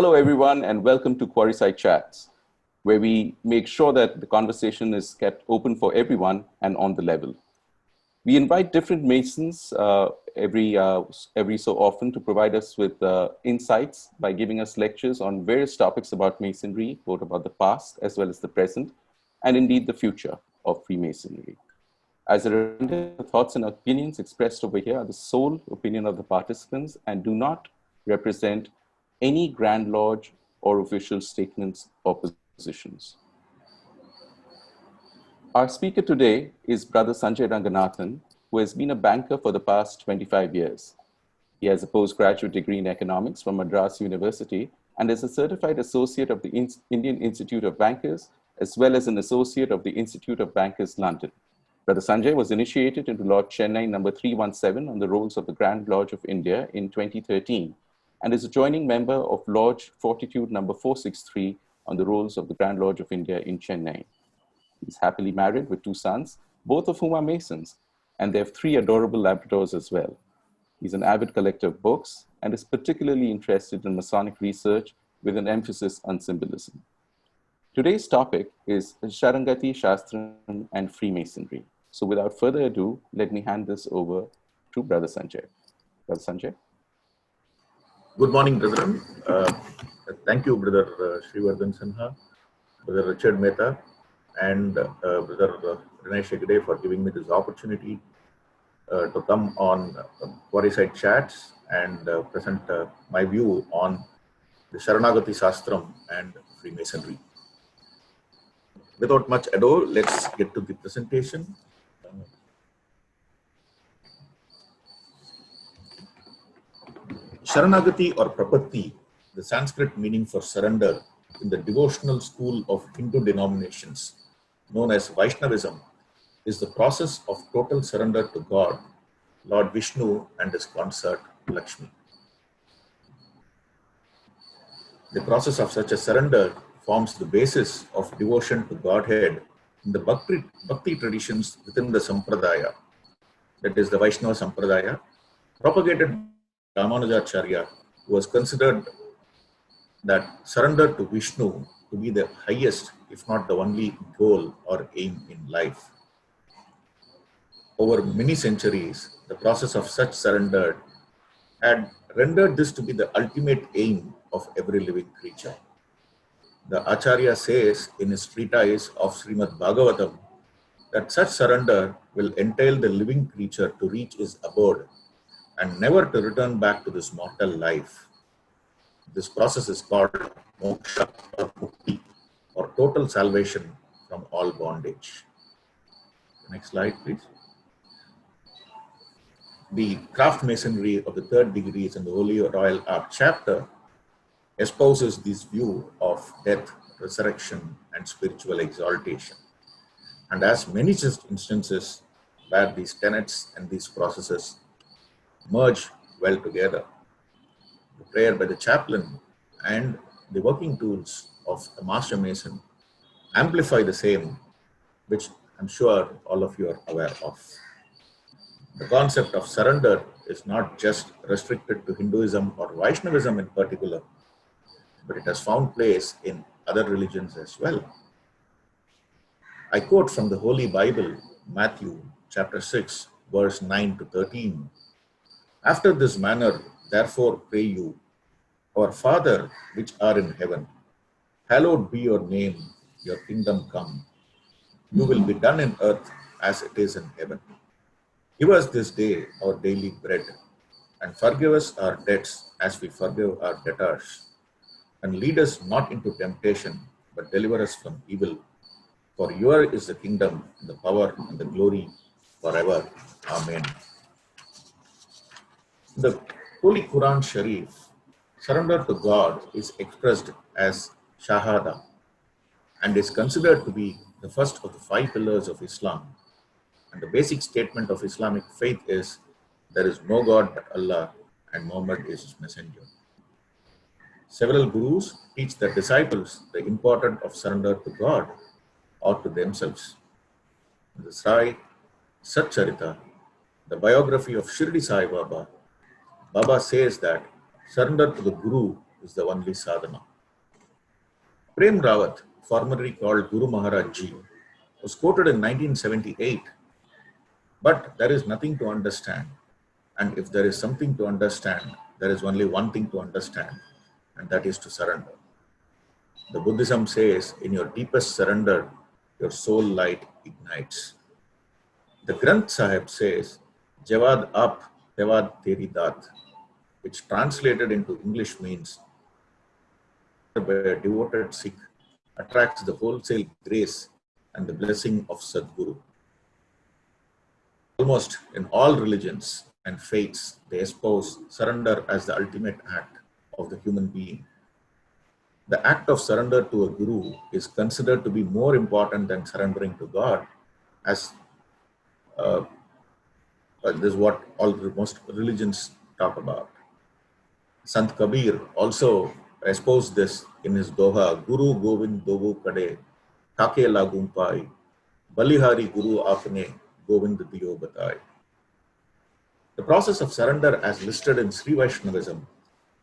Hello, everyone, and welcome to Quarry Side Chats, where we make sure that the conversation is kept open for everyone and on the level. We invite different Masons every so often to provide us with insights by giving us lectures on various topics about Masonry, both about the past as well as the present, and indeed the future of Freemasonry. As a reminder, the thoughts and opinions expressed over here are the sole opinion of the participants and do not represent any Grand Lodge or official statements or positions. Our speaker today is Brother Sanjay Ranganathan, who has been a banker for the past 25 years. He has a postgraduate degree in economics from Madras University and is a certified associate of the Indian Institute of Bankers, as well as an associate of the Institute of Bankers, London. Brother Sanjay was initiated into Lodge Chennai number 317 on the rolls of the Grand Lodge of India in 2013, and is a joining member of Lodge Fortitude number 463 on the rolls of the Grand Lodge of India in Chennai. He's happily married with 2 sons, both of whom are Masons, and they have 3 adorable Labradors as well. He's an avid collector of books and is particularly interested in Masonic research with an emphasis on symbolism. Today's topic is Sharanagati Sastram and Freemasonry. So without further ado, let me hand this over to Brother Sanjay. Brother Sanjay. Good morning, brethren. Thank you, Brother Shreevardhan Sinha, Brother Richard Mehta, and Brother Rinesh Hegde for giving me this opportunity to come on Quarry Side Chats and present my view on the Sharanagati Sastram and Freemasonry. Without much ado, let's get to the presentation. Sharanagati or Prapatti, the Sanskrit meaning for surrender in the devotional school of Hindu denominations, known as Vaishnavism, is the process of total surrender to God, Lord Vishnu and his consort Lakshmi. The process of such a surrender forms the basis of devotion to Godhead in the Bhakti traditions within the Sampradaya, that is the Vaishnava Sampradaya, propagated by Ramanujacharya, who was considered that surrender to Vishnu to be the highest, if not the only goal or aim in life. Over many centuries, the process of such surrender had rendered this to be the ultimate aim of every living creature. The Acharya says in his treatise of Srimad Bhagavatam that such surrender will entail the living creature to reach his abode and never to return back to this mortal life. This process is called moksha or mukti, or total salvation from all bondage. Next slide, please. The craft masonry of the 3rd degrees in the Holy Royal Ark chapter espouses this view of death, resurrection, and spiritual exaltation, and has many instances where these tenets and these processes merge well together. The prayer by the chaplain and the working tools of the master mason amplify the same, which I'm sure all of you are aware of. The concept of surrender is not just restricted to Hinduism or Vaishnavism in particular, but it has found place in other religions as well. I quote from the Holy Bible, Matthew chapter 6, verse 9 to 13. After this manner, therefore pray you, Our Father which are in heaven, hallowed be your name, your kingdom come. Your will be done in earth as it is in heaven. Give us this day our daily bread, and forgive us our debts as we forgive our debtors. And lead us not into temptation, but deliver us from evil. For your is the kingdom, the power, and the glory forever. Amen. In the Holy Quran Sharif, surrender to God is expressed as Shahada and is considered to be the first of the 5 pillars of Islam. And the basic statement of Islamic faith is, there is no God but Allah and Muhammad is his messenger. Several gurus teach their disciples the importance of surrender to God or to themselves. In the Sai Satcharita, the biography of Shirdi Sai Baba, Baba says that surrender to the Guru is the only sadhana. Prem Rawat, formerly called Guru Maharaj Ji, was quoted in 1978, but there is nothing to understand. And if there is something to understand, there is only one thing to understand, and that is to surrender. The Buddhism says, in your deepest surrender, your soul light ignites. The Granth Sahib says, Javad Aap, Javad Teri Daat, which translated into English means, by a devoted Sikh attracts the wholesale grace and the blessing of Sadguru. Almost in all religions and faiths, they espouse surrender as the ultimate act of the human being. The act of surrender to a guru is considered to be more important than surrendering to God, as this is what most religions talk about. Sant Kabir also espoused this in his Doha, Guru Govind Dovu Kade, Kake Lagum Pai, Balihari Guru Apne, Govind Diyo Batai. The process of surrender as listed in Sri Vaishnavism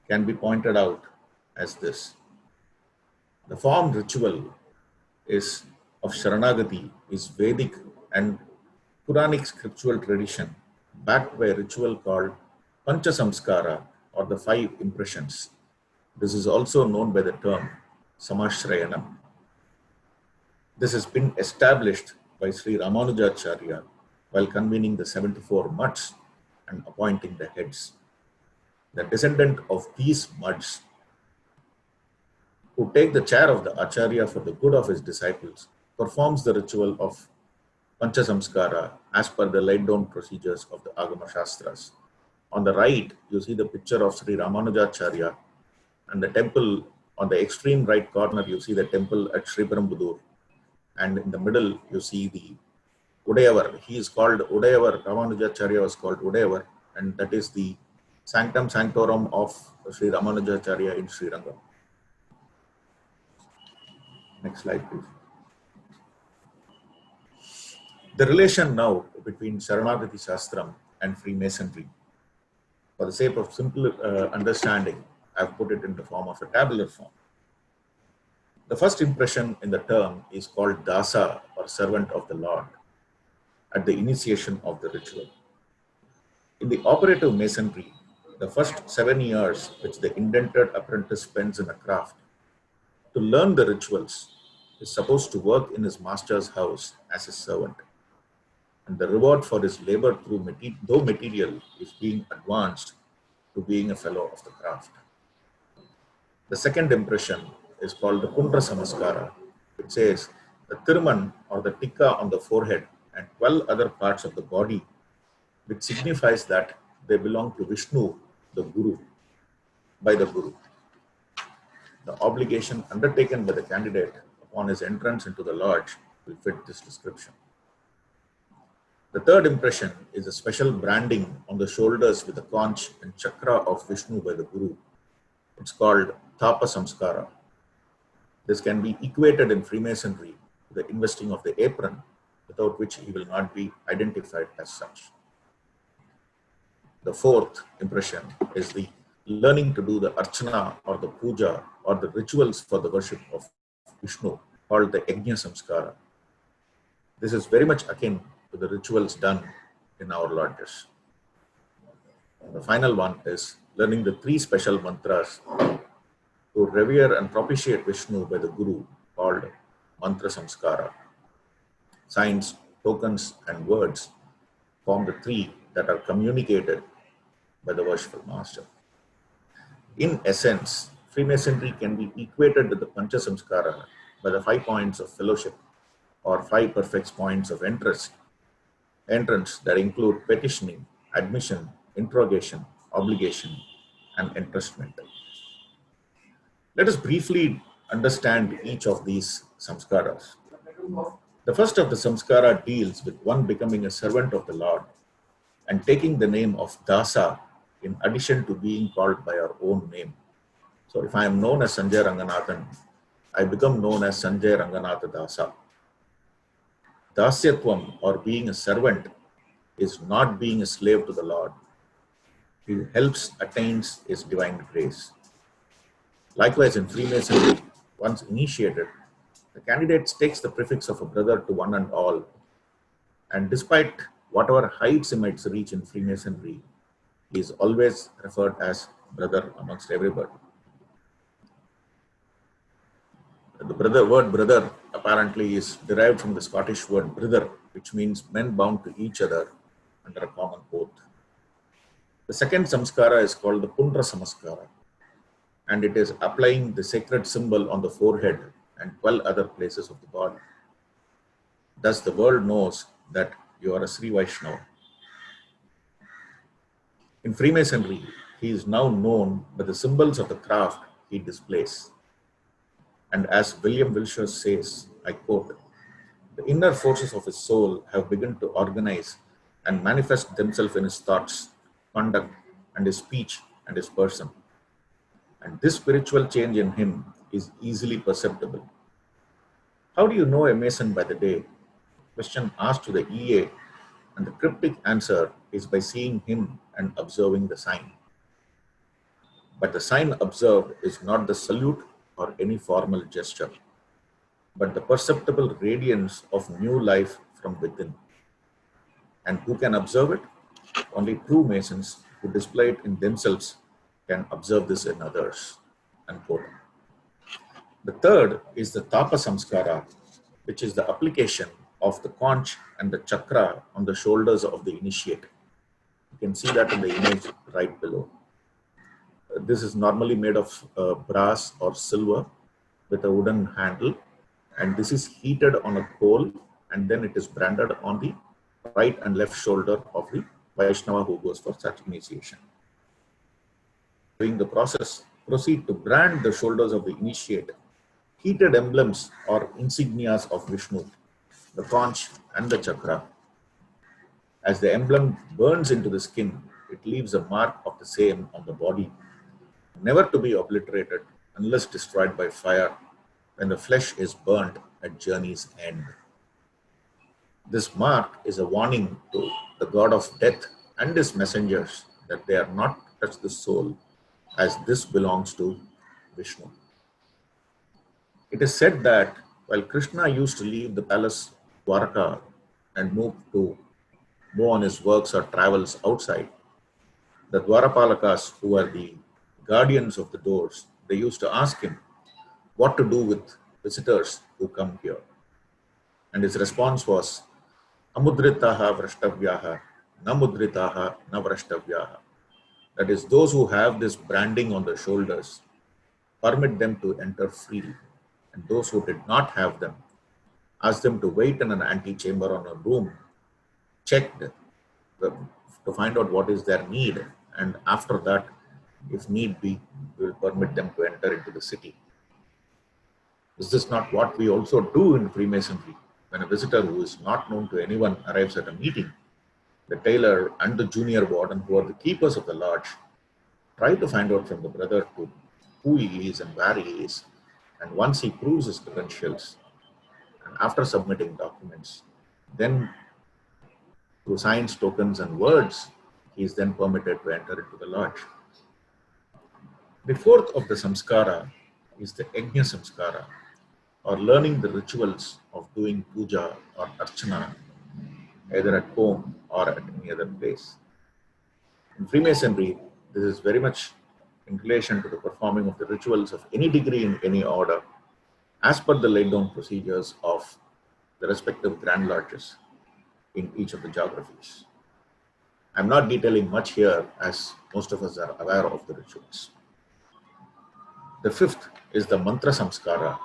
can be pointed out as this. The form ritual of Sharanagati is Vedic and Puranic scriptural tradition backed by a ritual called Pancha Samskara, or the 5 impressions. This is also known by the term Samashrayanam. This has been established by Sri Ramanujacharya while convening the 74 mutts and appointing the heads. The descendant of these mutts, who take the chair of the Acharya for the good of his disciples, performs the ritual of Pancha Samskara as per the laid down procedures of the Agama Shastras. On the right, you see the picture of Sri Ramanujacharya, and the temple on the extreme right corner, you see the temple at Sriperumbudur, and in the middle, you see the Udayavar. He is called Udayavar. Ramanujacharya was called Udayavar, and that is the sanctum sanctorum of Sri Ramanujacharya in Srirangam. Next slide, please. The relation now between Sharanagati Sastram and Freemasonry. For the sake of simple understanding, I have put it in the form of a tabular form. The first impression in the term is called Dasa, or servant of the Lord, at the initiation of the ritual. In the operative masonry, the first 7 years which the indented apprentice spends in a craft to learn the rituals is supposed to work in his master's house as his servant. And the reward for his labor though material is being advanced to being a fellow of the craft. The second impression is called the Pundra Samaskara, which says the Tirman, or the tikka on the forehead, and 12 other parts of the body, which signifies that they belong to Vishnu, the Guru, by the Guru. The obligation undertaken by the candidate upon his entrance into the lodge will fit this description. The third impression is a special branding on the shoulders with the conch and chakra of Vishnu by the Guru. It's called Thapa Samskara. This can be equated in Freemasonry to the investing of the apron, without which he will not be identified as such. The fourth impression is the learning to do the archana, or the puja, or the rituals for the worship of Vishnu, called the Yajna Samskara. This is very much akin to the rituals done in our lodges. And the final one is learning the 3 special mantras to revere and propitiate Vishnu by the Guru, called Mantra Samskara. Signs, tokens, and words form the 3 that are communicated by the worshipful master. In essence, Freemasonry can be equated with the Pancha Samskara by the 5 points of fellowship, or 5 perfect points of entrance that include petitioning, admission, interrogation, obligation, and entrustment. Let us briefly understand each of these samskaras. The first of the samskara deals with one becoming a servant of the Lord and taking the name of Dasa in addition to being called by our own name. So if I am known as Sanjay Ranganathan, I become known as Sanjay Ranganatha Dasa. Dasyatvam, or being a servant, is not being a slave to the Lord. He helps, attains his divine grace. Likewise, in Freemasonry, once initiated, the candidate takes the prefix of a brother to one and all, and despite whatever heights he might reach in Freemasonry, he is always referred as brother amongst everybody. The word brother apparently is derived from the Scottish word brither, which means men bound to each other under a common oath. The second samskara is called the PUNDRA samskara, and it is applying the sacred symbol on the forehead and 12 other places of the body. Thus, the world knows that you are a Sri Vaishnava. In Freemasonry, he is now known by the symbols of the craft he displays. And as William Wilshire says, I quote, "The inner forces of his soul have begun to organize and manifest themselves in his thoughts, conduct, and his speech and his person. And this spiritual change in him is easily perceptible." How do you know a Mason by the day? Question asked to the EA, and the cryptic answer is by seeing him and observing the sign. But the sign observed is not the salute or any formal gesture, but the perceptible radiance of new life from within. And who can observe it? Only true Masons who display it in themselves can observe this in others. Unquote. The third is the Tapa Samskara, which is the application of the conch and the chakra on the shoulders of the initiate. You can see that in the image right below. This is normally made of brass or silver with a wooden handle, and this is heated on a coal, and then it is branded on the right and left shoulder of the Vaishnava who goes for such initiation. During the process, proceed to brand the shoulders of the initiate, heated emblems or insignias of Vishnu, the conch and the chakra. As the emblem burns into the skin, it leaves a mark of the same on the body, never to be obliterated unless destroyed by fire when the flesh is burnt at journey's end. This mark is a warning to the god of death and his messengers that they are not to touch the soul, as this belongs to Vishnu. It is said that while Krishna used to leave the palace Dwarka and move on his works or travels outside, the Dwarapalakas, who are the guardians of the doors, they used to ask him what to do with visitors who come here. And his response was, Amudritaha vrashtavyaha, namudritaha navrashtavyaha. That is, those who have this branding on their shoulders, permit them to enter freely. And those who did not have them, ask them to wait in an antechamber on a room, checked to find out what is their need. And after that, if need be, we will permit them to enter into the city. Is this not what we also do in Freemasonry? When a visitor who is not known to anyone arrives at a meeting, the tailor and the junior warden, who are the keepers of the lodge, try to find out from the brother who he is and where he is. And once he proves his credentials, and after submitting documents, then through signs, tokens, and words, he is then permitted to enter into the lodge. The fourth of the samskara is the Yajna samskara, or learning the rituals of doing puja or archana, either at home or at any other place. In Freemasonry, this is very much in relation to the performing of the rituals of any degree in any order, as per the laid down procedures of the respective grand lodges in each of the geographies. I'm not detailing much here, as most of us are aware of the rituals. The fifth is the mantra samskara,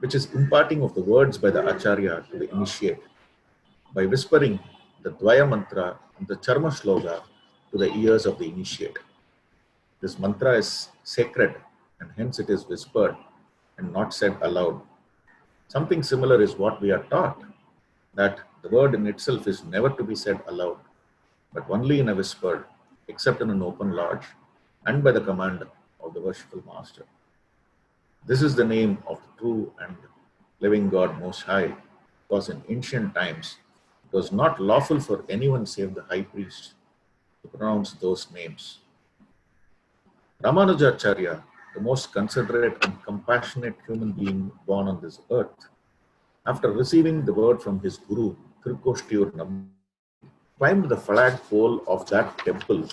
which is imparting of the words by the acharya to the initiate by whispering the dvaya mantra and the charma shloka to the ears of the initiate. This mantra is sacred, and hence it is whispered and not said aloud. Something similar is what we are taught, that the word in itself is never to be said aloud, but only in a whisper, except in an open lodge and by the command of the worshipful master. This is the name of the true and living God Most High, because in ancient times it was not lawful for anyone save the high priest to pronounce those names. Ramanujacharya the most considerate and compassionate human being born on this earth, after receiving the word from his guru, Thirukkoshtiur Namboodir, climbed the flagpole of that temple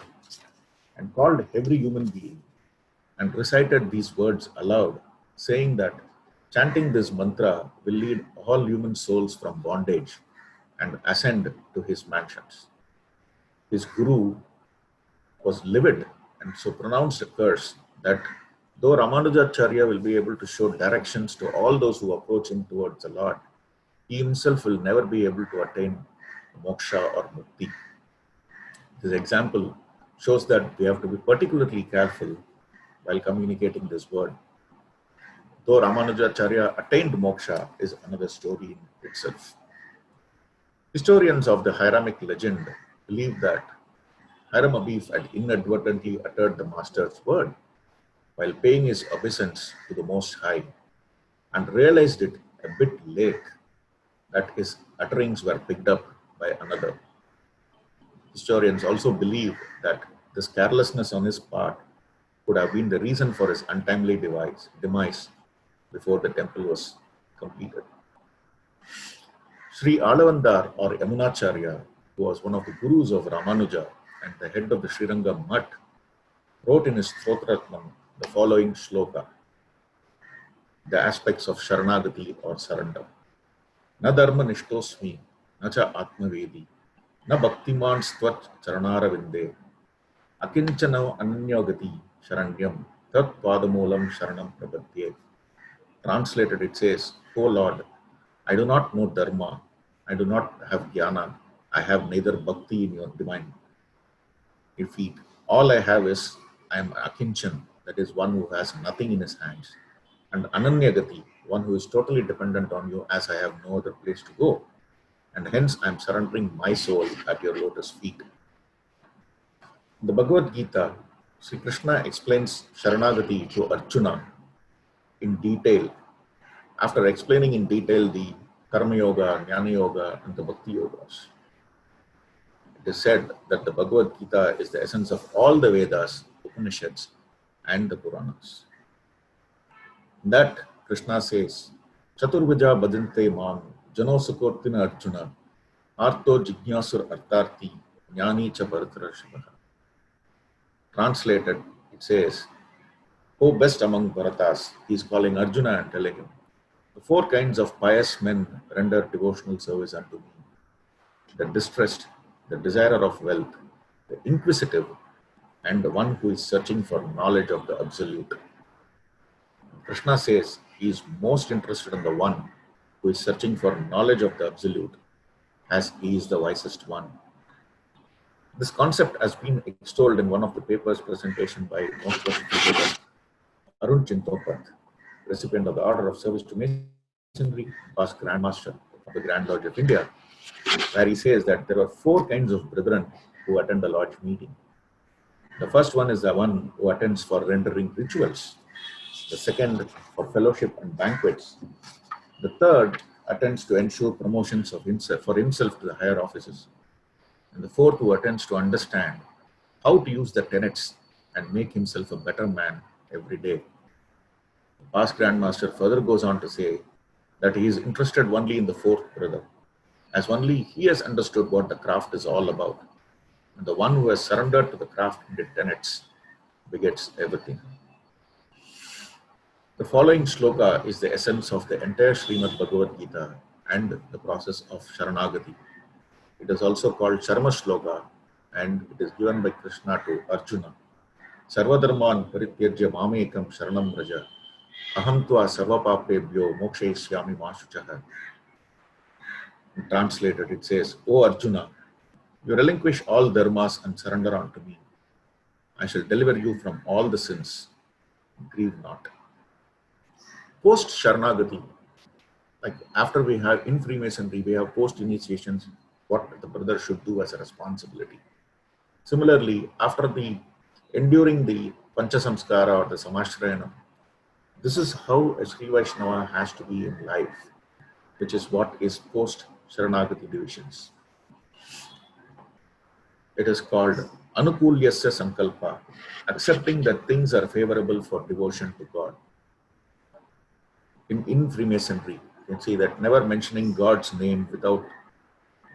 and called every human being and recited these words aloud, saying that chanting this mantra will lead all human souls from bondage and ascend to his mansions. His guru was livid and so pronounced a curse that though Ramanujacharya will be able to show directions to all those who approach him towards the Lord, he himself will never be able to attain moksha or mukti. This example shows that we have to be particularly careful while communicating this word. Though Ramanujacharya attained moksha is another story in itself. Historians of the Hiramic legend believe that Hiram ABIFF had inadvertently uttered the master's word while paying his obeisance to the Most High and realized it a bit late that his utterings were picked up by another. Historians also believe that this carelessness on his part could have been the reason for his untimely demise before the temple was completed. Sri Alavandar or Yamunacharya, who was one of the gurus of Ramanuja and the head of the Srirangam Mutt, wrote in his Stotratnam the following shloka, the aspects of Sharanagati or surrender. Na dharma nishtosmi, na cha atmavedi, na bhaktiman stvat charanara vinde, akinchana ananyogati sharanyam, tat padamulam sharanam prabhadye. Translated, it says, O Lord, I do not know dharma, I do not have jnana, I have neither bhakti in your divine feet. All I have is, I am akinchan, that is one who has nothing in his hands, and ananyagati, one who is totally dependent on you as I have no other place to go, and hence I am surrendering my soul at your lotus feet. In the Bhagavad Gita, Sri Krishna explains Sharanagati to Arjuna in detail, after explaining in detail the Karma Yoga, Jnana Yoga, and the Bhakti Yogas. It is said that the Bhagavad Gita is the essence of all the Vedas, Upanishads, and the Puranas. In that, Krishna says, Chaturvaja bhajante mam, jano sukortina Arjuna, arto jignasur artarti, jnani cha bharatarashvaha. Translated, it says, O best among Bharatas, he is calling Arjuna and telling him, the four kinds of pious men render devotional service unto me. The distressed, the desirer of wealth, the inquisitive, and the one who is searching for knowledge of the Absolute. Krishna says he is most interested in the one who is searching for knowledge of the Absolute, as he is the wisest one. This concept has been extolled in one of the papers presentation by most worshipful Arun Chintopat, recipient of the Order of Service to Masonry, past Grand Master of the Grand Lodge of India, where he says that there are four kinds of brethren who attend the lodge meeting. The first one is the one who attends for rendering rituals. The second for fellowship and banquets. The third attends to ensure promotions of for himself to the higher offices. And the fourth who attends to understand how to use the tenets and make himself a better man every day. The past Grand Master further goes on to say that he is interested only in the fourth brother, as only he has understood what the craft is all about. And the one who has surrendered to the craft and its tenets begets everything. The following shloka is the essence of the entire Srimad Bhagavad Gita and the process of Sharanagati. It is also called Sharma Shloka, and it is given by Krishna to Arjuna. Sarvadharman parityajya mamekam sharanam vraja, aham tva sarvapapebhyo mokshayishyami mashuchaha. Translated, it says, O Arjuna, you relinquish all dharmas and surrender unto me. I shall deliver you from all the sins. Grieve not. Post Sharanagati, like after we have in Freemasonry, we have post initiations, what the brother should do as a responsibility. Similarly, after enduring the Panchasamskara or the Samashrayanam, this is how a Sri Vaishnava has to be in life, which is what is post Sharanagati divisions. It is called Anukulyasya Sankalpa, accepting that things are favorable for devotion to God. In Freemasonry, you can see that never mentioning God's name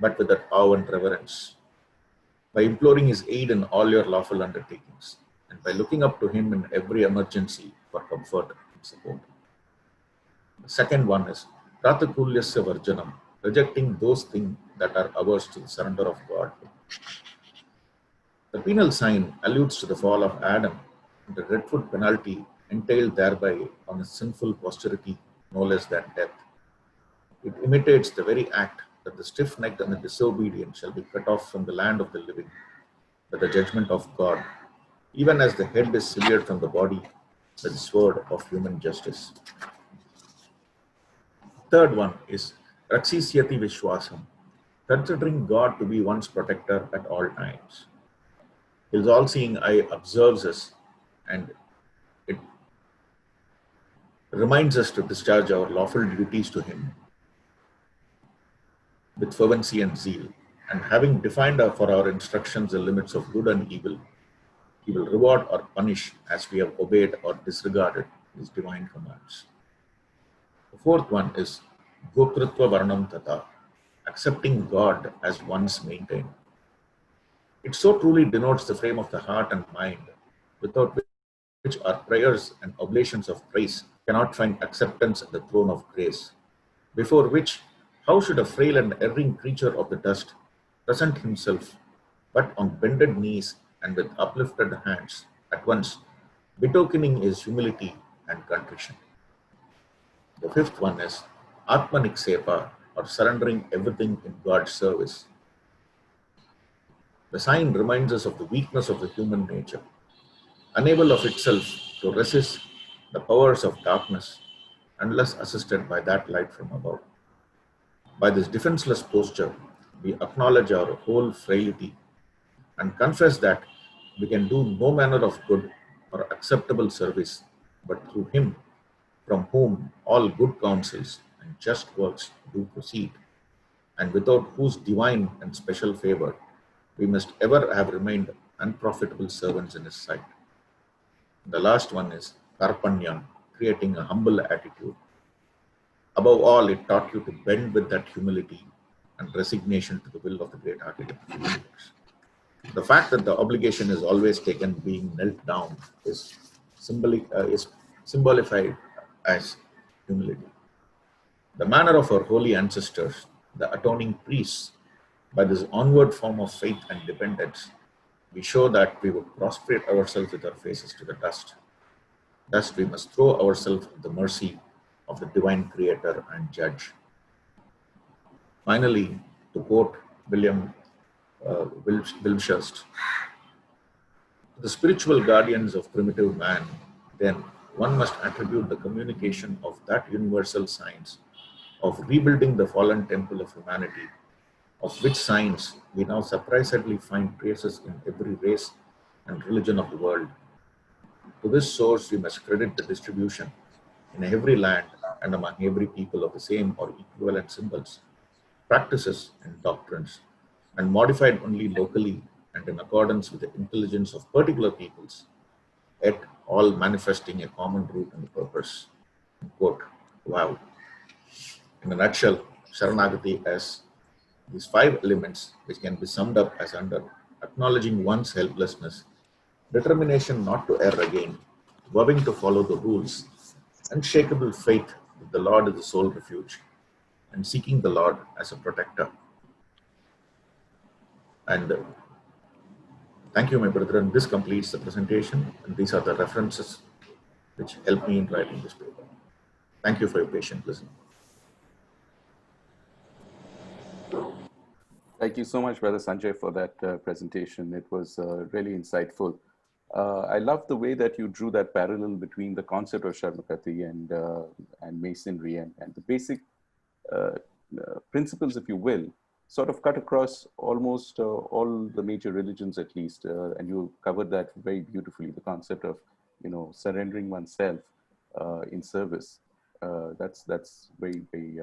but with that awe and reverence, by imploring his aid in all your lawful undertakings, and by looking up to him in every emergency for comfort and support. The second one is Pratakulyasya Varjanam, rejecting those things that are ours to the surrender of God. The penal sign alludes to the fall of Adam and the dreadful penalty entailed thereby on his sinful posterity, no less than death. It imitates the very act that the stiff-necked and the disobedient shall be cut off from the land of the living by the judgment of God, even as the head is severed from the body by the sword of human justice. Third one is Raksisyati Vishwasam, considering God to be one's protector at all times. His all-seeing eye observes us, and it reminds us to discharge our lawful duties to him with fervency and zeal. And having defined for our instructions the limits of good and evil, he will reward or punish as we have obeyed or disregarded his divine commands. The fourth one is Gokritva Varnam Tata, accepting God as one's maintained. It so truly denotes the frame of the heart and mind, without which our prayers and oblations of praise cannot find acceptance at the throne of grace, before which how should a frail and erring creature of the dust present himself, but on bended knees and with uplifted hands, at once betokening his humility and contrition. The fifth one is Atmaniksepa, or surrendering everything in God's service. The sign reminds us of the weakness of the human nature, unable of itself to resist the powers of darkness unless assisted by that light from above. By this defenseless posture, we acknowledge our whole frailty and confess that we can do no manner of good or acceptable service but through him from whom all good counsels and just works do proceed, and without whose divine and special favor we must ever have remained unprofitable servants in his sight. The last one is Karpanyam, creating a humble attitude. Above all, it taught you to bend with that humility and resignation to the will of the great architect of the universe. The fact that the obligation is always taken being knelt down is symbolified as humility. The manner of our holy ancestors, the atoning priests, by this onward form of faith and dependence, we show that we would prostrate ourselves with our faces to the dust. Thus, we must throw ourselves at the mercy of the divine creator and judge. Finally, to quote William Wilshurst, the spiritual guardians of primitive man, then one must attribute the communication of that universal science of rebuilding the fallen temple of humanity, of which science we now surprisingly find traces in every race and religion of the world. To this source, we must credit the distribution in every land and among every people of the same or equivalent symbols, practices, and doctrines, and modified only locally and in accordance with the intelligence of particular peoples, yet all manifesting a common root and purpose. Quote, wow. In a nutshell, Sharanagati has these 5 elements which can be summed up as under acknowledging one's helplessness, determination not to err again, vowing to follow the rules, unshakable faith that the Lord is the sole refuge, and seeking the Lord as a protector. And thank you, my brethren. This completes the presentation, and these are the references which helped me in writing this paper. Thank you for your patient listening. Thank you so much, Brother Sanjay, for that presentation. It was really insightful. I love the way that you drew that parallel between the concept of Sharanagati and Masonry and the basic principles, if you will, sort of cut across almost all the major religions, at least. And you covered that very beautifully, the concept of, surrendering oneself in service. That's very, very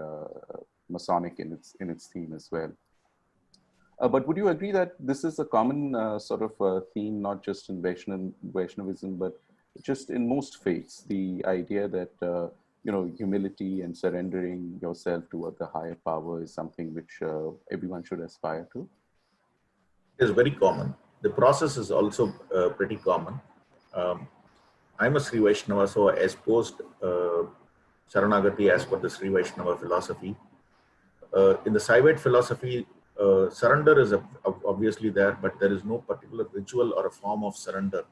Masonic in its theme as well. But would you agree that this is a common sort of theme, not just in Vaishnavism, but just in most faiths, the idea that, humility and surrendering yourself toward the higher power is something which everyone should aspire to? It is very common. The process is also pretty common. I'm a Sri Vaishnava, so I espoused Sharanagati as per the Sri Vaishnava philosophy. In the Saivite philosophy, surrender is obviously there, but there is no particular ritual or a form of surrender,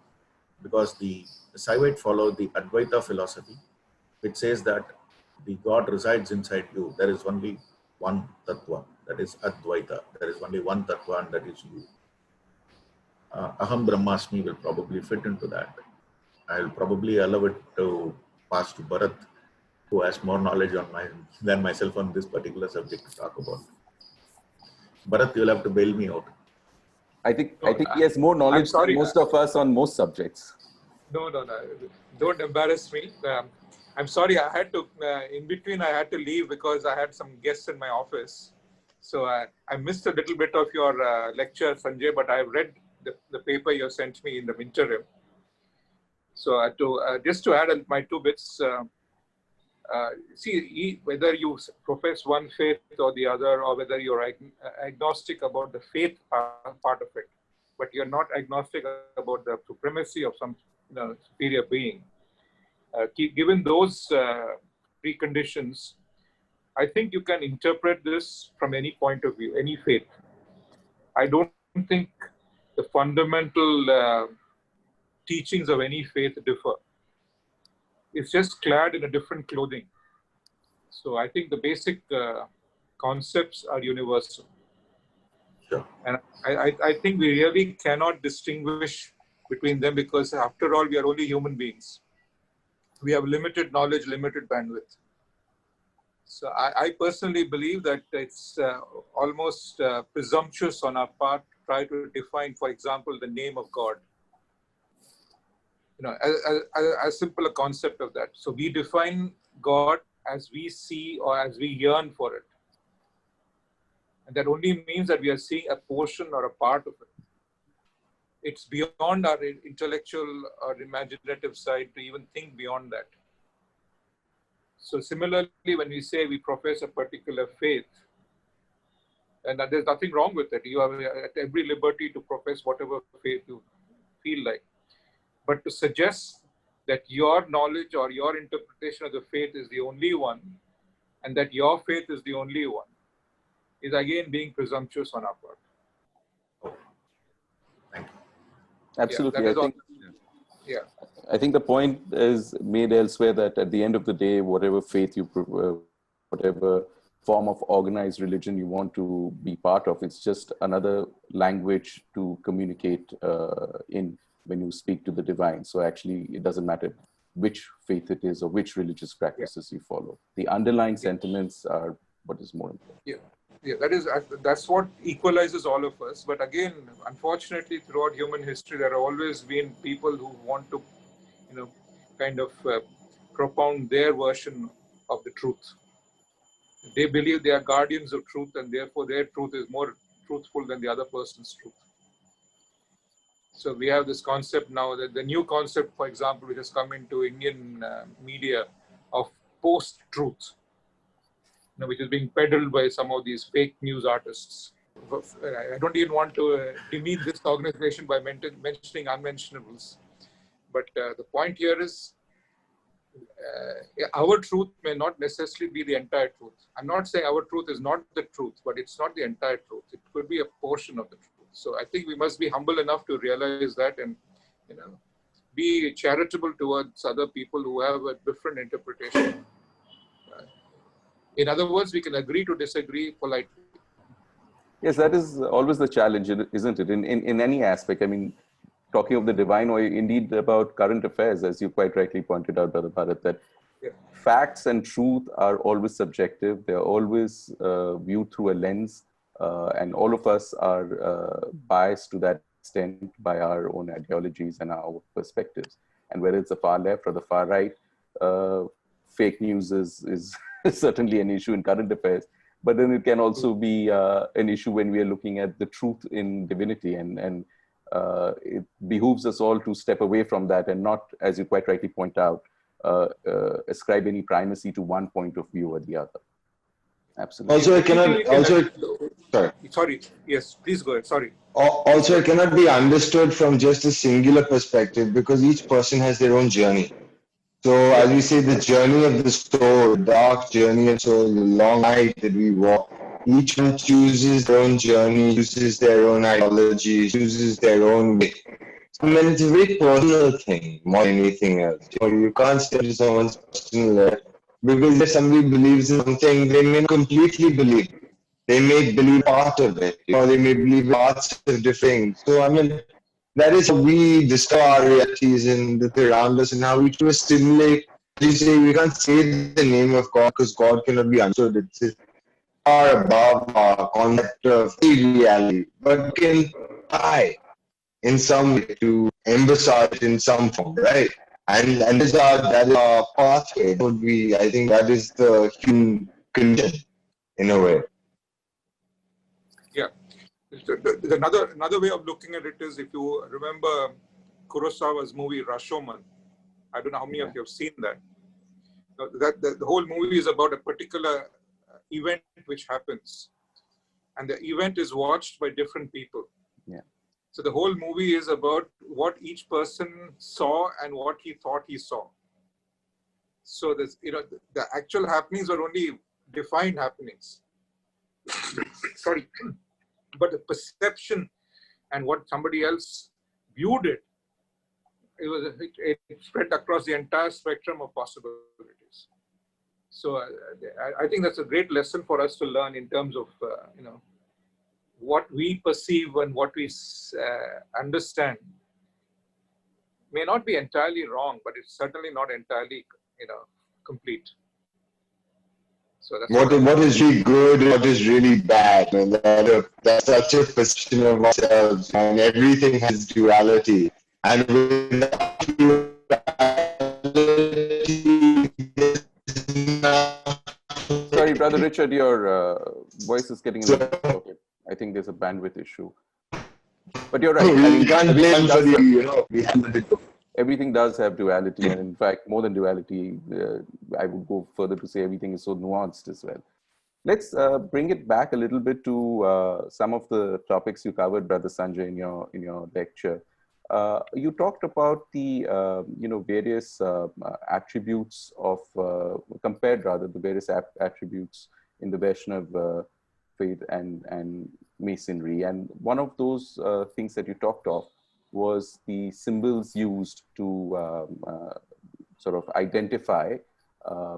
because the Saivite follow the Advaita philosophy, which says that the God resides inside you. There is only one Tattva, that is Advaita. There is only one Tattva, and that is you. Aham Brahmasmi will probably fit into that. I'll probably allow it to pass to Bharat, who has more knowledge than myself on this particular subject to talk about. Bharat, you'll have to bail me out. I think he has more knowledge than most of us on most subjects. No. Don't embarrass me. I'm sorry. I had to, in between, I had to leave because I had some guests in my office. So I missed a little bit of your lecture, Sanjay, but I've read the paper you sent me in the interim. So just to add my two bits, see, whether you profess one faith or the other, or whether you're agnostic about the faith part of it, but you're not agnostic about the supremacy of some superior being. Given those preconditions, I think you can interpret this from any point of view, any faith. I don't think the fundamental teachings of any faith differ. It's just clad in a different clothing. So I think the basic concepts are universal. Sure. And I think we really cannot distinguish between them, because after all, we are only human beings. We have limited knowledge, limited bandwidth. So I personally believe that it's almost presumptuous on our part to try to define, for example, the name of God. As simple a concept of that. So we define God as we see or as we yearn for it. And that only means that we are seeing a portion or a part of it. It's beyond our intellectual or imaginative side to even think beyond that. So similarly, when we say we profess a particular faith, and there's nothing wrong with it. You are at every liberty to profess whatever faith you feel like. But to suggest that your knowledge or your interpretation of the faith is the only one, and that your faith is the only one, is again being presumptuous on our part. Thank you. Absolutely. Yeah, I think the point is made elsewhere that at the end of the day, whatever faith you, whatever form of organized religion you want to be part of, it's just another language to communicate in when you speak to the divine. So actually, it doesn't matter which faith it is or which religious practices you follow. The underlying sentiments are what is more important. Yeah, that's what equalizes all of us. But again, unfortunately, throughout human history, there have always been people who want to, kind of propound their version of the truth. They believe they are guardians of truth, and therefore their truth is more truthful than the other person's truth. So we have this concept now, that the new concept, for example, which has come into Indian media of post-truth, which is being peddled by some of these fake news artists. I don't even want to demean this organization by mentioning unmentionables. But the point here is, our truth may not necessarily be the entire truth. I'm not saying our truth is not the truth, but it's not the entire truth. It could be a portion of the truth. So I think we must be humble enough to realize that, and be charitable towards other people who have a different interpretation. In other words, we can agree to disagree politely. Yes, that is always the challenge, isn't it? In any aspect. I mean, talking of the divine, or indeed about current affairs, as you quite rightly pointed out, Brother Bharat, that facts and truth are always subjective. They are always viewed through a lens, and all of us are biased to that extent by our own ideologies and our perspectives. And whether it's the far left or the far right, fake news is certainly an issue in current affairs. but then it can also be an issue when we are looking at the truth in divinity, and it behooves us all to step away from that and not, as you quite rightly point out, ascribe any primacy to one point of view or the other. Absolutely. Also, it cannot. Also, sorry. Yes, please go ahead. Sorry. Also, it cannot be understood from just a singular perspective because each person has their own journey. So, as we say, the journey of the soul, the dark journey of soul, the long night that we walk. Each one chooses their own journey, chooses their own ideology, chooses their own way. I mean, it's a very personal thing more than anything else. You can't step into someone's personal life because if somebody believes in something, they may not completely believe. They may believe part of it, they may believe parts of different things. So, I mean, that is how we discover our realities and that around us and how we try to stimulate. You say we can't say the name of God because God cannot be understood. It's far above our concept of reality, but we can try in some way to emphasize it in some form, right? And that is our pathway. That would be, I think that is the human condition in a way. Yeah. Another way of looking at it is, if you remember Kurosawa's movie Rashomon. I don't know how many of you have seen that. The whole movie is about a particular event which happens, and the event is watched by different people. Yeah. So the whole movie is about what each person saw and what he thought he saw. So there's, the actual happenings are only defined happenings. Sorry. But the perception and what somebody else viewed it spread across the entire spectrum of possibilities. So I think that's a great lesson for us to learn in terms of, what we perceive and what we understand may not be entirely wrong, but it's certainly not entirely, complete. So that's what is really good, what is really bad, and that's such a perception of ourselves, and everything has duality. And without duality, Sorry, Brother Richard, your voice is getting a little distorted. I think there's a bandwidth issue. But you're right. We can't blame for the, everything does have duality, and in fact, more than duality, I would go further to say everything is so nuanced as well. Let's bring it back a little bit to some of the topics you covered, Brother Sanjay, in your lecture. You talked about the various attributes of compared rather the various attributes in the Vaishnav faith and Masonry, and one of those things that you talked of was the symbols used to sort of identify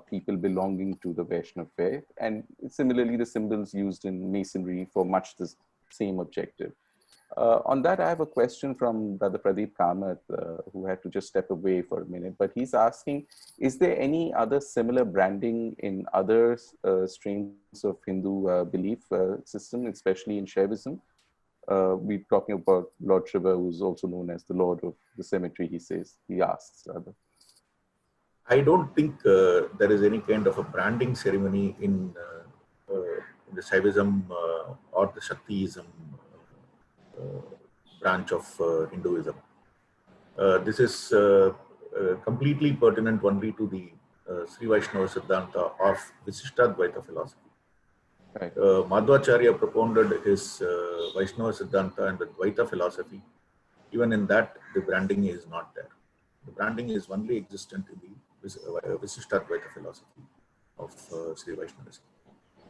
people belonging to the Vaishnav faith, and similarly the symbols used in Masonry for much the same objective. On that, I have a question from Brother Pradeep Kamath, who had to just step away for a minute, but he's asking, is there any other similar branding in other strains of Hindu belief system, especially in Shaivism? We're talking about Lord Shiva, who's also known as the Lord of the Cemetery, he asks rather. I don't think there is any kind of a branding ceremony in the Shaivism or the Shaktiism branch of Hinduism. This is completely pertinent only to the Sri Vaishnava Siddhanta of Visishtadvaita philosophy. Right. Madhvacharya propounded his Vaishnava Siddhanta and the Dvaita philosophy. Even in that, the branding is not there. The branding is only existent in the Visishtadvaita philosophy of Sri Vaishnavism.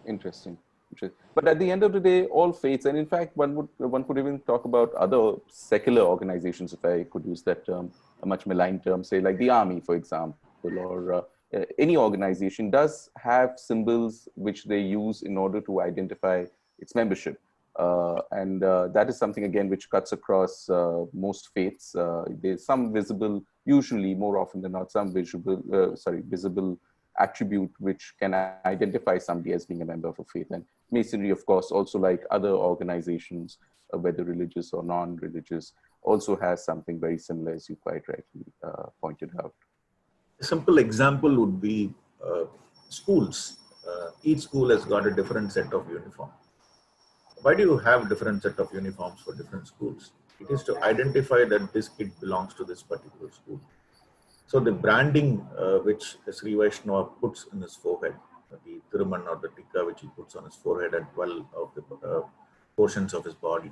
Interesting. But at the end of the day, all faiths, and in fact, one could even talk about other secular organizations, if I could use that term, a much maligned term, say like the army, for example, or any organization does have symbols which they use in order to identify its membership. And that is something, again, which cuts across most faiths. There's some visible, usually more often than not, some visible attribute which can identify somebody as being a member of a faith. And Masonry, of course, also like other organizations, whether religious or non-religious, also has something very similar, as you quite rightly pointed out. A simple example would be schools. each school has got a different set of uniform. Why do you have different set of uniforms for different schools? It is to identify that this kid belongs to this particular school. So the branding which Sri Vaishnava puts in his forehead, the Thiruman or the Tikka which he puts on his forehead and 12 of the portions of his body,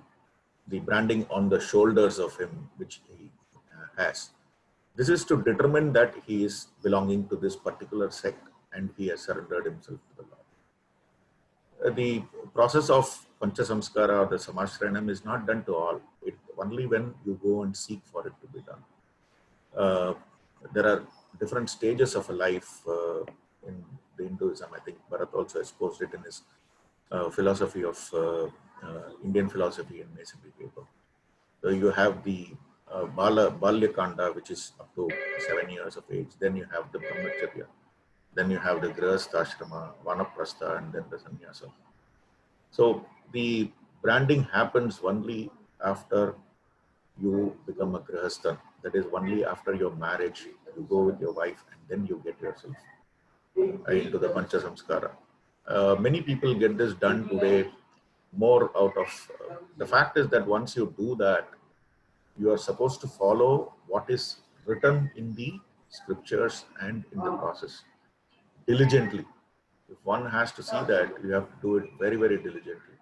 the branding on the shoulders of him which he has. This is to determine that he is belonging to this particular sect and he has surrendered himself to the Lord. The process of Pancha Samskara or the Samashranam is not done to all. It only when you go and seek for it to be done. There are different stages of a life in the Hinduism. I think Bharat also exposed it in his philosophy of Indian philosophy and Masonry paper. So you have the Balya Kanda, which is up to 7 years of age. Then you have the Brahmacharya. Then you have the Grihastha Ashrama, Vanaprastha, and then the Sannyasa. So the branding happens only after you become a Grihastha. That is only after your marriage, you go with your wife and then you get yourself into the Pancha Samskara. Many people get this done today more out of, the fact is that once you do that, you are supposed to follow what is written in the scriptures and in the process diligently. If one has to see that, you have to do it very, very diligently.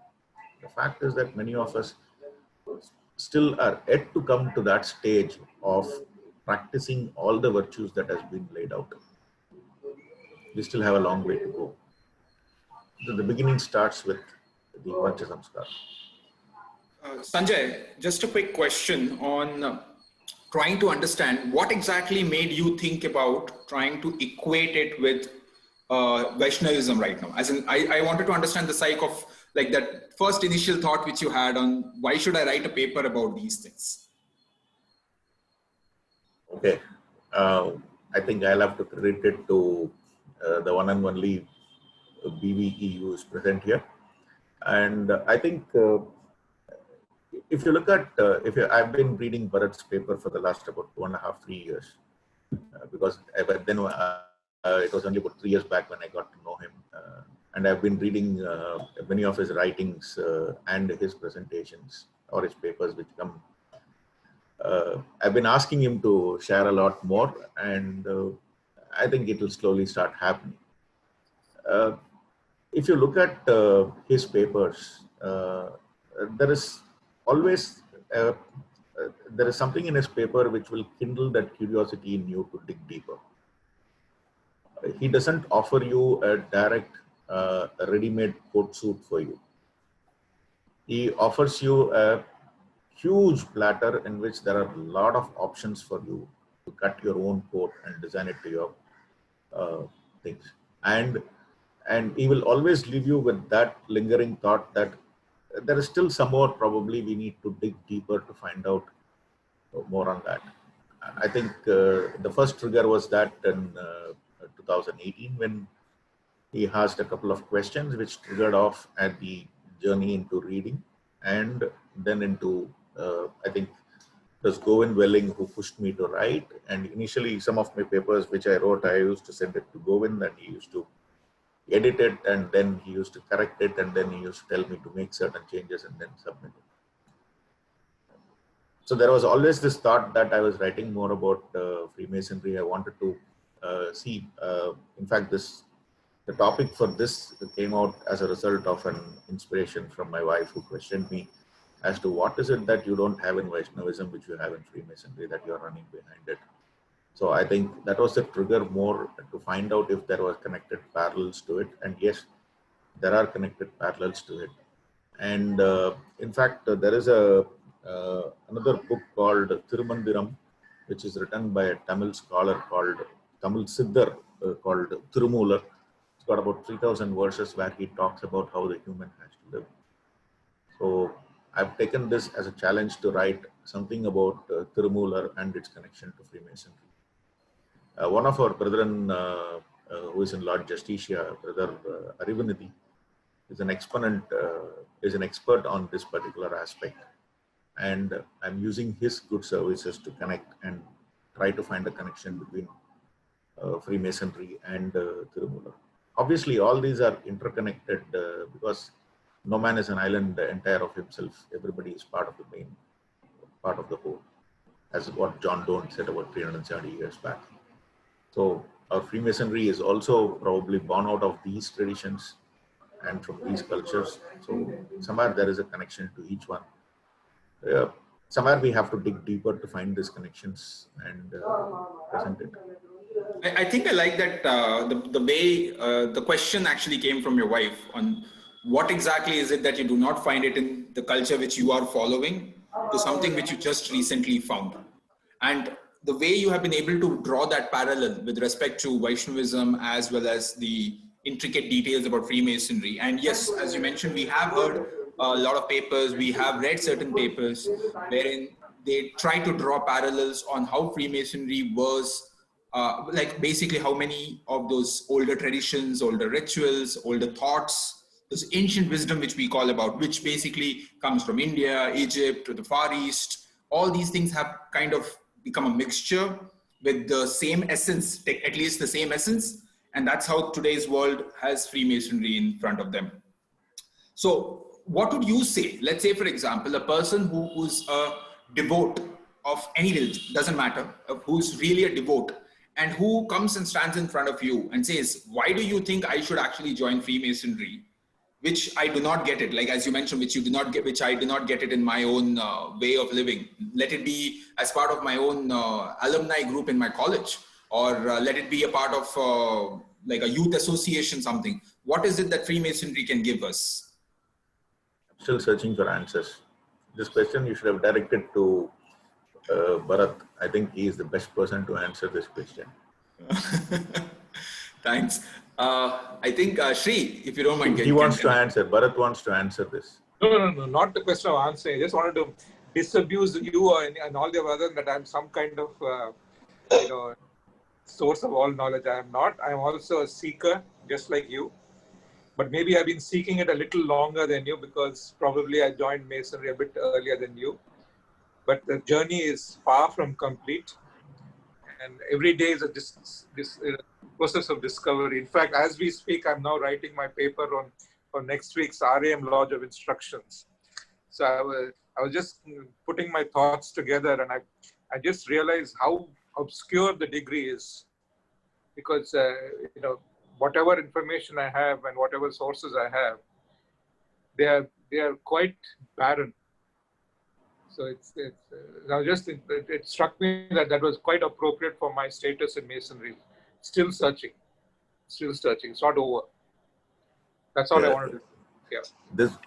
The fact is that many of us still are yet to come to that stage of practicing all the virtues that has been laid out. We still have a long way to go. The beginning starts with the Pancha Samskara. Sanjay, just a quick question on trying to understand what exactly made you think about trying to equate it with Vaishnavism right now. As in, I wanted to understand the psyche of like that first initial thought which you had on why should I write a paper about these things? Okay, I think I'll have to credit it to the one and only BVE who is present here. And I think if you look at, I've been reading Bharat's paper for the last about 2.5, 3 years, because then it was only about 3 years back when I got to know him. And I've been reading many of his writings and his presentations or his papers which come. I've been asking him to share a lot more, and I think it will slowly start happening. If you look at his papers, there is always there is something in his paper which will kindle that curiosity in you to dig deeper. He doesn't offer you a direct ready-made coat suit for you. He offers you a huge platter in which there are a lot of options for you to cut your own coat and design it to your things. And he will always leave you with that lingering thought that there is still some more, probably we need to dig deeper to find out more on that. I think the first trigger was that in 2018 when he asked a couple of questions which triggered off at the journey into reading, and then into, I think it was Govind Welling who pushed me to write. And initially some of my papers which I wrote, I used to send it to Govind and he used to edit it, and then he used to correct it, and then he used to tell me to make certain changes and then submit it. So there was always this thought that I was writing more about Freemasonry. I wanted to see, in fact, the topic for this came out as a result of an inspiration from my wife, who questioned me as to what is it that you don't have in Vaishnavism which you have in Freemasonry, that you're running behind it. So I think that was the trigger more to find out if there were connected parallels to it. And yes, there are connected parallels to it. And in fact, there is another book called Thirumandiram, which is written by a Tamil scholar called Tamil Siddhar called Tirumular. It's got about 3,000 verses where he talks about how the human has to live. So I've taken this as a challenge to write something about Tirumular and its connection to Freemasonry. One of our brethren who is in Lord Justitia, Brother Arivanidhi, is an exponent, is an expert on this particular aspect. And I'm using his good services to connect and try to find a connection between Freemasonry and Tirumular. obviously all these are interconnected because no man is an island entire of himself. Everybody is part of the main, part of the whole, as what John Donne said about 370 years back. So our Freemasonry is also probably born out of these traditions and from these cultures. So somewhere there is a connection to each one. Somewhere we have to dig deeper to find these connections and present it. I think I like that the way the question actually came from your wife on what exactly is it that you do not find it in the culture which you are following to something which you just recently found. And the way you have been able to draw that parallel with respect to Vaishnavism as well as the intricate details about Freemasonry. And yes, as you mentioned, we have heard a lot of papers, we have read certain papers wherein they try to draw parallels on how Freemasonry was like basically how many of those older traditions, older rituals, older thoughts, this ancient wisdom which we call about, which basically comes from India, Egypt, to the Far East, all these things have kind of become a mixture with the same essence, at least the same essence. And that's how today's world has Freemasonry in front of them. So what would you say? Let's say, for example, a person who's a devote of any religion, doesn't matter, who's really a devote, and who comes and stands in front of you and says, why do you think I should actually join Freemasonry? Which I do not get it, like as you mentioned, which you do not get, which I do not get it in my own way of living. Let it be as part of my own alumni group in my college, or let it be a part of like a youth association, something. What is it that Freemasonry can give us? I'm still searching for answers. This question you should have directed to Bharat. I think he is the best person to answer this question. Thanks. I think Shri, if you don't mind. He wants to answer. Bharat wants to answer this. No, not the question of answering. I just wanted to disabuse you and all the others that I'm some kind of, source of all knowledge. I am not. I am also a seeker, just like you. But maybe I've been seeking it a little longer than you because probably I joined Masonry a bit earlier than you. But the journey is far from complete. And every day is a process of discovery. In fact, as we speak, I'm now writing my paper on next week's RAM Lodge of Instructions. So I was just putting my thoughts together, and I just realized how obscure the degree is, because whatever information I have and whatever sources I have, they are quite barren. So it struck me that was quite appropriate for my status in Masonry. Still searching. It's not over. That's all I wanted to do. Yeah.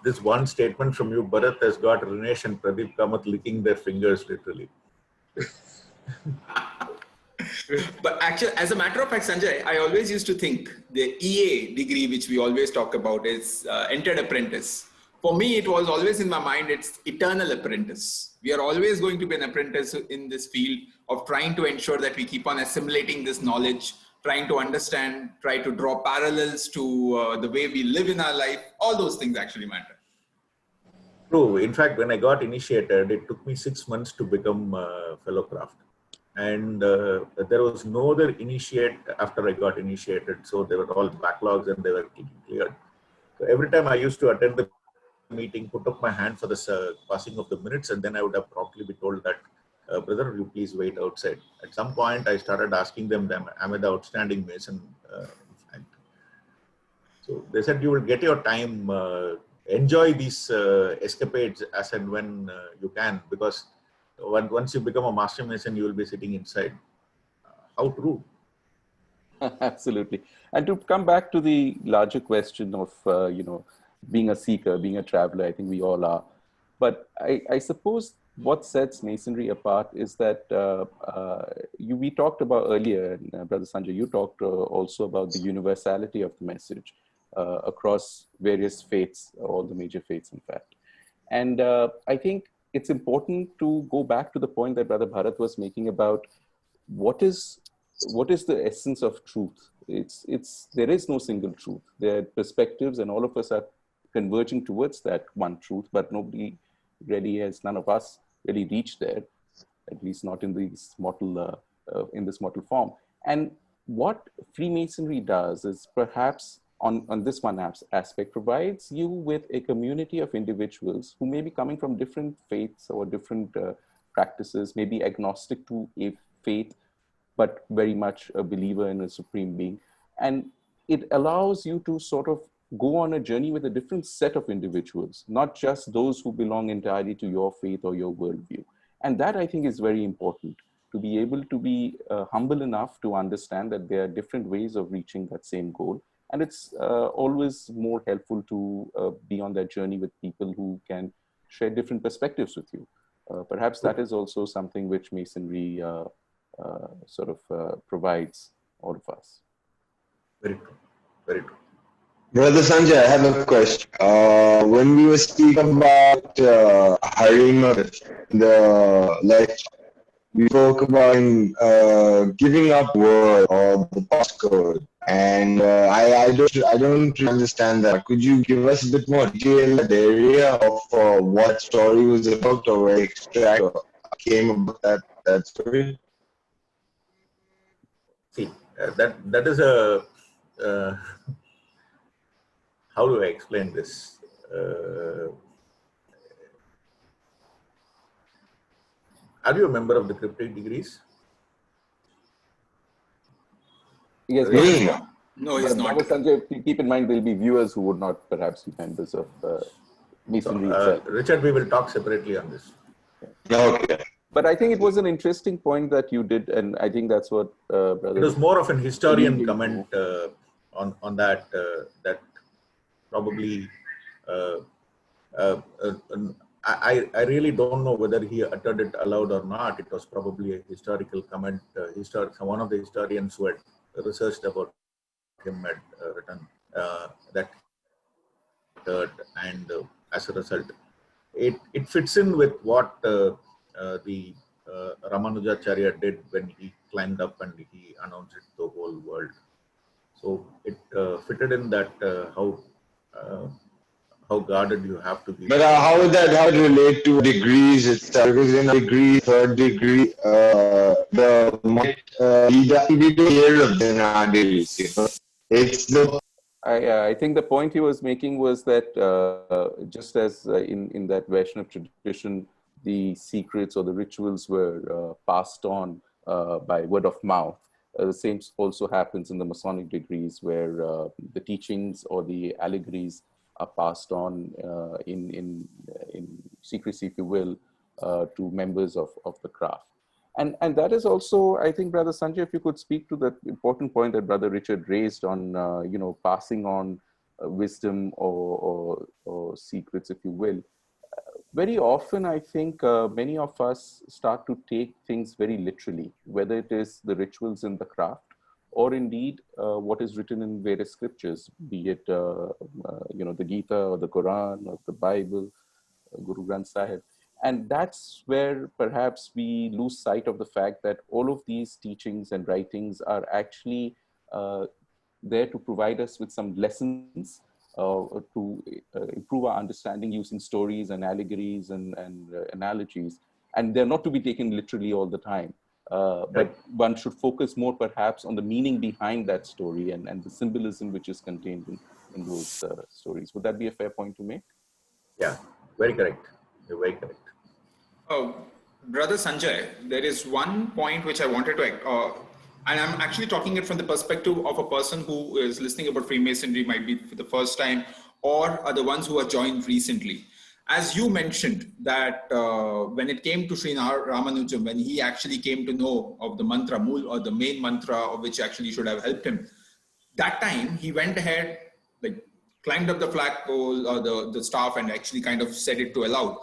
This one statement from you, Bharat, has got Rinesh and Pradeep Kamath licking their fingers literally. But actually, as a matter of fact, Sanjay, I always used to think the EA degree, which we always talk about, is entered apprentice. For me, it was always in my mind, it's eternal apprentice. We are always going to be an apprentice in this field of trying to ensure that we keep on assimilating this knowledge, trying to understand, try to draw parallels to the way we live in our life. All those things actually matter. True. In fact, when I got initiated, it took me 6 months to become a fellow craft. And there was no other initiate after I got initiated. So they were all backlogs and they were cleared. So every time I used to attend the meeting, put up my hand for the passing of the minutes, and then I would have promptly be told that, brother, will you please wait outside. At some point, I started asking them, am I the outstanding Mason? In fact. So they said, you will get your time, enjoy these escapades as and when you can, because once you become a master Mason, you will be sitting inside. How true. Absolutely. And to come back to the larger question of, being a seeker, being a traveler, I think we all are. But I suppose what sets Masonry apart is that we talked about earlier, and Brother Sanjay, you talked also about the universality of the message across various faiths, all the major faiths, in fact. And I think it's important to go back to the point that Brother Bharat was making about what is the essence of truth. There is no single truth. There are perspectives, and all of us are converging towards that one truth, but none of us really reached there, at least not in this mortal form. And what Freemasonry does is perhaps on this one aspect provides you with a community of individuals who may be coming from different faiths or different practices, maybe agnostic to a faith, but very much a believer in a supreme being. And it allows you to sort of go on a journey with a different set of individuals, not just those who belong entirely to your faith or your worldview. And that, I think, is very important, to be able to be humble enough to understand that there are different ways of reaching that same goal. And it's always more helpful to be on that journey with people who can share different perspectives with you. Perhaps that is also something which Masonry sort of provides all of us. Very true. Very true. Brother Sanjay, I have a question. When we were speaking about HIRAM, the lecture, we spoke about giving up word or the passcode, and I don't understand that. Could you give us a bit more detail at the area of what story was about, or where extract came about that story? See, that is a how do I explain this? Are you a member of the Cryptic Degrees? Yes, no, he's not. Sanjay, keep in mind there'll be viewers who would not perhaps be members of Masonry itself. Richard, we will talk separately on this. Okay. But I think it was an interesting point that you did, and I think that's what Brother. It was more of an historian comment on that. That probably I really don't know whether he uttered it aloud or not. It was probably a historical comment. One of the historians who had researched about him had written that, and as a result, it fits in with what the Ramanujacharya did when he climbed up and he announced it to the whole world. So it fitted in that how guarded you have to be. But how would that relate to degrees itself? Because in degree, third degree, the we don't hear of the degrees, you know. It's the. I think the point he was making was that just as in that Vaishnav tradition, the secrets or the rituals were passed on by word of mouth. The same also happens in the Masonic degrees, where the teachings or the allegories are passed on in secrecy, if you will, to members of the craft. And that is also, I think, Brother Sanjay, if you could speak to that important point that Brother Richard raised on, passing on wisdom or secrets, if you will. Very often, I think many of us start to take things very literally, whether it is the rituals in the craft or indeed what is written in various scriptures, be it, the Gita or the Quran or the Bible, Guru Granth Sahib. And that's where perhaps we lose sight of the fact that all of these teachings and writings are actually there to provide us with some lessons to improve our understanding using stories and allegories and analogies. And they're not to be taken literally all the time. But one should focus more perhaps on the meaning behind that story and the symbolism which is contained in those stories. Would that be a fair point to make? Yeah, very correct. You're very correct. Brother Sanjay, there is one point which I wanted to, and I'm actually talking it from the perspective of a person who is listening about Freemasonry, might be for the first time, or are the ones who have joined recently. As you mentioned that when it came to Sri Ramanujam, when he actually came to know of the mantra, or the main mantra of which actually should have helped him, that time he went ahead, like climbed up the flagpole or the staff and actually kind of said it to aloud.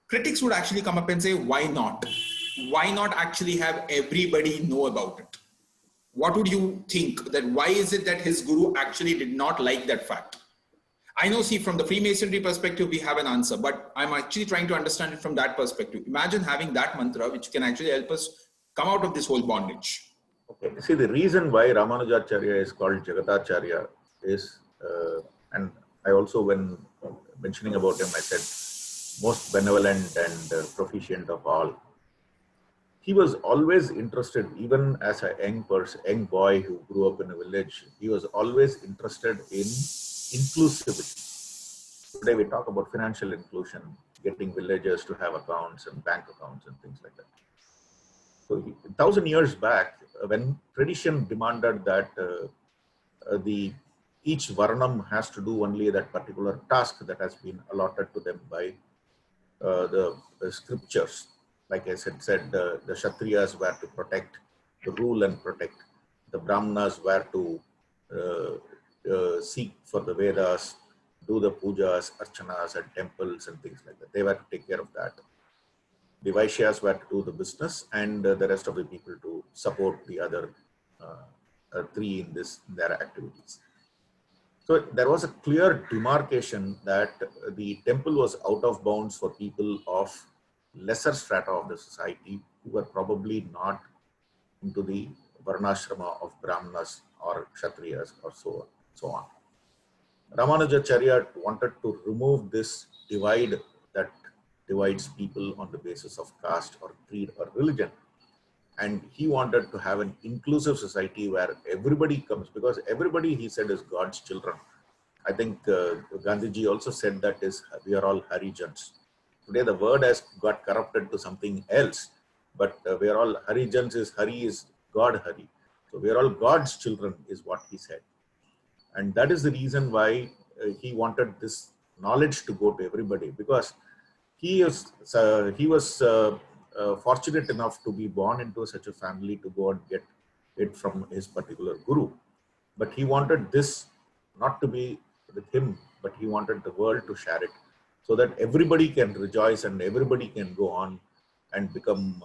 Critics would actually come up and say, why not? Why not actually have everybody know about it? What would you think that why is it that his guru actually did not like that fact? I know, see, from the Freemasonry perspective, we have an answer, but I'm actually trying to understand it from that perspective. Imagine having that mantra, which can actually help us come out of this whole bondage. Okay. See, the reason why Ramanujacharya is called Jagatacharya is, and I also, when mentioning about him, I said, most benevolent and proficient of all. he was always interested, even as a young boy who grew up in a village, he was always interested in inclusivity. Today we talk about financial inclusion, getting villagers to have accounts and bank accounts and things like that. So 1,000 years back, when tradition demanded that each varnam has to do only that particular task that has been allotted to them by the scriptures. Like I said, the Kshatriyas were to protect, to rule and protect. The Brahmanas were to seek for the Vedas, do the pujas, archanas at temples and things like that. They were to take care of that. The Vaishyas were to do the business, and the rest of the people to support the other three in their activities. So there was a clear demarcation that the temple was out of bounds for people of lesser strata of the society who were probably not into the varnashrama of Brahmanas or Kshatriyas or so on. Ramanujacharya wanted to remove this divide that divides people on the basis of caste or creed or religion. And he wanted to have an inclusive society where everybody comes, because everybody, he said, is God's children. I think Gandhiji also said that we are all Harijans. Today the word has got corrupted to something else, but we are all Harijans. Hari is God Hari. So we are all God's children is what he said. And that is the reason why he wanted this knowledge to go to everybody, because he was fortunate enough to be born into such a family to go and get it from his particular guru. But he wanted this not to be with him, but he wanted the world to share it so that everybody can rejoice and everybody can go on and become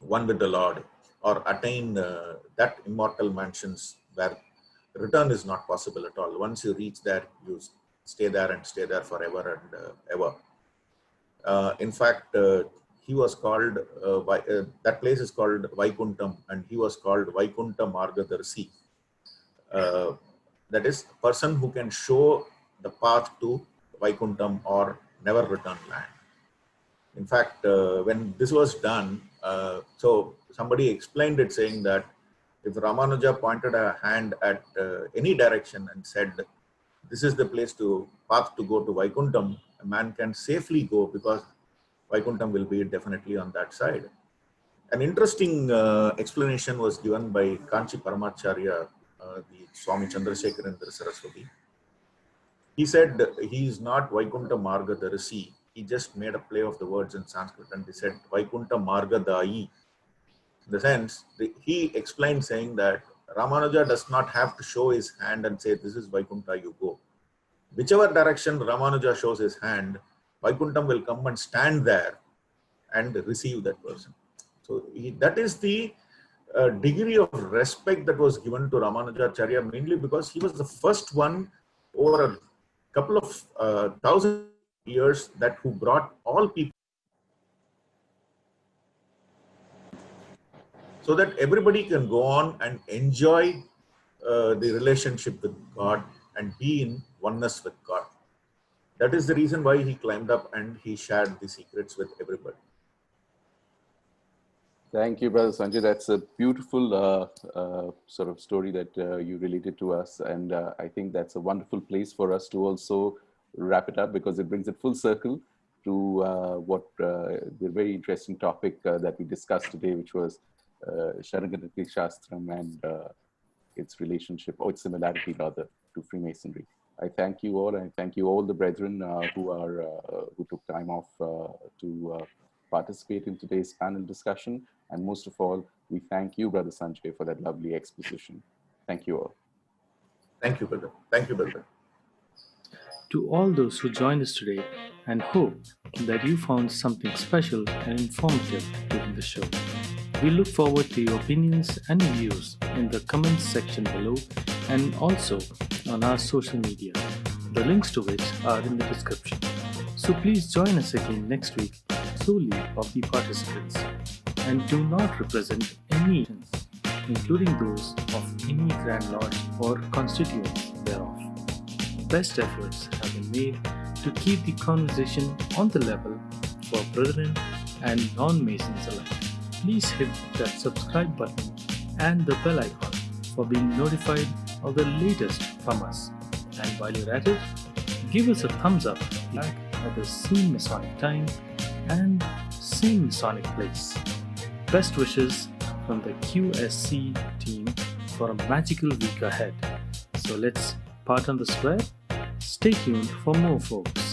one with the Lord, or attain that immortal mansions where return is not possible at all. Once you reach there, you stay there and stay there forever and ever. In fact, he was called, that place is called Vaikuntham, and he was called Vaikunta Margadarsi. That is, a person who can show the path to Vaikuntham or never return land. In fact, when this was done, so somebody explained it saying that if Ramanuja pointed a hand at any direction and said, this is the place path to go to Vaikuntham, a man can safely go because Vaikuntham will be definitely on that side. An interesting explanation was given by Kanchi Paramacharya, the Swami Chandrasekharendra Saraswati. He said he is not Vaikunta Margadarasi. He just made a play of the words in Sanskrit and he said Vaikunta Margadai. In the sense, he explained saying that Ramanuja does not have to show his hand and say, this is Vaikunta, you go. Whichever direction Ramanuja shows his hand, Vaikuntham will come and stand there and receive that person. So that is the degree of respect that was given to Ramanujacharya, mainly because he was the first one over a couple of 1,000 years who brought all people so that everybody can go on and enjoy the relationship with God and be in oneness with God. That is the reason why he climbed up and he shared the secrets with everybody. Thank you, Brother Sanjay. That's a beautiful sort of story that you related to us. And I think that's a wonderful place for us to also wrap it up, because it brings it full circle to what the very interesting topic that we discussed today, which was Sharanagati Sastram and its relationship, or its similarity rather, to Freemasonry. I thank you all, and I thank you all the brethren who took time off to participate in today's panel discussion. And most of all, we thank you, Brother Sanjay, for that lovely exposition. Thank you all. Thank you, brother. Thank you, brother. To all those who joined us today, and hope that you found something special and informative during the show. We look forward to your opinions and views in the comments section below, and also on our social media, the links to which are in the description. So please join us again next week, solely of the participants, and do not represent any, including those of any Grand Lodge or constituents thereof. Best efforts have been made to keep the conversation on the level for brethren and non-Masons alike. Please hit that subscribe button and the bell icon for being notified of the latest from us. And while you're at it, give us a thumbs up like at the same Masonic time and same Masonic place. Best wishes from the QSC team for a magical week ahead. So let's part on the square. Stay tuned for more, folks.